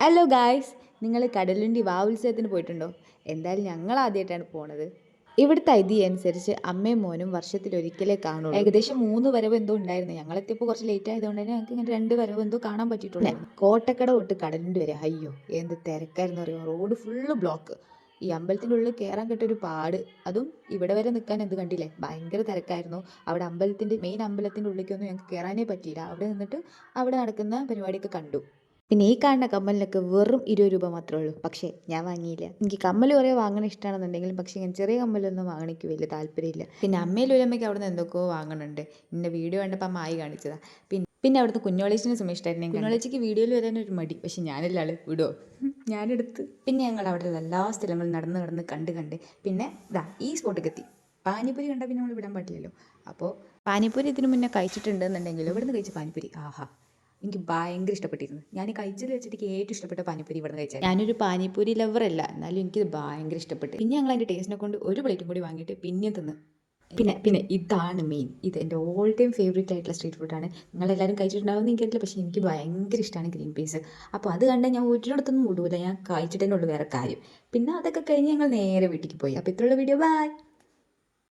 Hello guys, നിങ്ങൾ കടലുണ്ടി വാവുത്സവത്തിന് പോയിട്ടുണ്ടോ? എന്തായാലും ഞങ്ങൾ ആദ്യമായിട്ടാണ് പോണത്. ഇവിടുത്തെ ഐതി അനുസരിച്ച് അമ്മയും മോനും വർഷത്തിലൊരിക്കലേ കാണുള്ളൂ. ഏകദേശം 3 വരവ് എന്തോ ഉണ്ടായിരുന്നു. ഞങ്ങളെത്തിയപ്പോൾ കുറച്ച് ലേറ്റ് ആയതുകൊണ്ട് തന്നെ ഞങ്ങൾക്ക് ഇങ്ങനെ 2 വരവ് എന്തോ കാണാൻ പറ്റിയിട്ടുണ്ടായിരുന്നു. കോട്ടക്കട തൊട്ട് കടലുണ്ടി വരെ അയ്യോ എന്ത് തിരക്കായിരുന്നു അറിയോ. Road full block. ഈ അമ്പലത്തിൻ്റെ ഉള്ളിൽ കയറാൻ കിട്ടൊരു പാട്. അതും ഇവിടെ വരെ നിൽക്കാൻ എന്ത് കണ്ടില്ലേ, ഭയങ്കര തിരക്കായിരുന്നു. അവിടെ മെയിൻ അമ്പലത്തിൻ്റെ ഉള്ളിലേക്കൊന്നും ഞങ്ങൾക്ക് കയറാനേ പറ്റിയില്ല. അവിടെ നിന്നിട്ട് അവിടെ നടക്കുന്ന പരിപാടിയൊക്കെ കണ്ടു. പിന്നെ ഈ കാണുന്ന കമ്മലിനൊക്കെ വെറും 20 രൂപ മാത്രമേ ഉള്ളൂ. പക്ഷേ ഞാൻ വാങ്ങിയില്ല. എനിക്ക് കമ്മൽ കുറേ വാങ്ങണ ഇഷ്ടമാണെന്നുണ്ടെങ്കിലും പക്ഷേ ഞാൻ ചെറിയ കമ്മലൊന്നും വാങ്ങണം എനിക്ക് വലിയ താല്പര്യമില്ല. പിന്നെ അമ്മയും ലൂലമ്മയ്ക്ക് അവിടെ നിന്ന് എന്തൊക്കെയോ വാങ്ങണുണ്ട്. എൻ്റെ വീഡിയോ കണ്ടപ്പോൾ അമ്മ ആയി കാണിച്ചതാണ്. പിന്നെ അവിടുത്തെ കുഞ്ഞോളേച്ചിനെ സുമേഷ്ടായിരുന്നു. കുഞ്ഞോളേച്ചിക്ക് വീഡിയോയിൽ വരാനൊരു മടി, പക്ഷെ ഞാനല്ല ആള് വിടുമോ, ഞാനെടുത്ത്. പിന്നെ ഞങ്ങൾ അവിടെ എല്ലാ സ്ഥലങ്ങളും നടന്ന് കണ്ട് പിന്നെ ഈ സ്പോട്ടിലേക്ക് എത്തി. പാനിപ്പൂരി കണ്ടാൽ പിന്നെ നമ്മൾ വിടാൻ പാടില്ലല്ലോ. അപ്പോൾ പാനിപ്പൂരി ഇതിന് മുന്നേ കഴിച്ചിട്ടുണ്ടെന്നുണ്ടെങ്കിലും ഇവിടുന്ന് കഴിച്ച പാനിപ്പൂരി ആഹാ, എനിക്ക് ഭയങ്കര ഇഷ്ടപ്പെട്ടിരുന്നു. ഞാൻ കഴിച്ചത് വെച്ചിട്ട് എനിക്ക് ഏറ്റവും ഇഷ്ടപ്പെട്ട പാനിപ്പൂരി ഇവിടെ കഴിച്ചത്. ഞാനൊരു പാനിപ്പൂരി ലവറല്ല, എന്നാലും എനിക്കിത് ഭയങ്കര ഇഷ്ടപ്പെട്ടു. പിന്നെ ഞങ്ങൾ അതിൻ്റെ ടേസ്റ്റിനെ കൊണ്ട് ഒരു പ്ലേറ്റും കൂടി വാങ്ങിയിട്ട് പിന്നെ തിന്ന്. പിന്നെ ഇതാണ് മെയിൻ, ഇത് എൻ്റെ ഓൾ ടൈം ഫേവറേറ്റ് ആയിട്ടുള്ള സ്ട്രീറ്റ് ഫുഡാണ്. നിങ്ങളെല്ലാവരും കഴിച്ചിട്ടുണ്ടാവുമെന്ന് എനിക്കറിയില്ല, പക്ഷേ എനിക്ക് ഭയങ്കര ഇഷ്ടമാണ് ഗ്രീൻ പീസ്. അപ്പോൾ അത് കണ്ടാൽ ഞാൻ ഒരിടത്തൊന്നും വിടൂല, ഞാൻ കഴിച്ചിട്ട് തന്നെ ഉള്ളൂ വേറെ കാര്യം. പിന്നെ അതൊക്കെ കഴിഞ്ഞ് ഞങ്ങൾ നേരെ വീട്ടിലേക്ക് പോയി. അപ്പോൾ ഇത്രയുള്ള വീഡിയോ, ബൈ.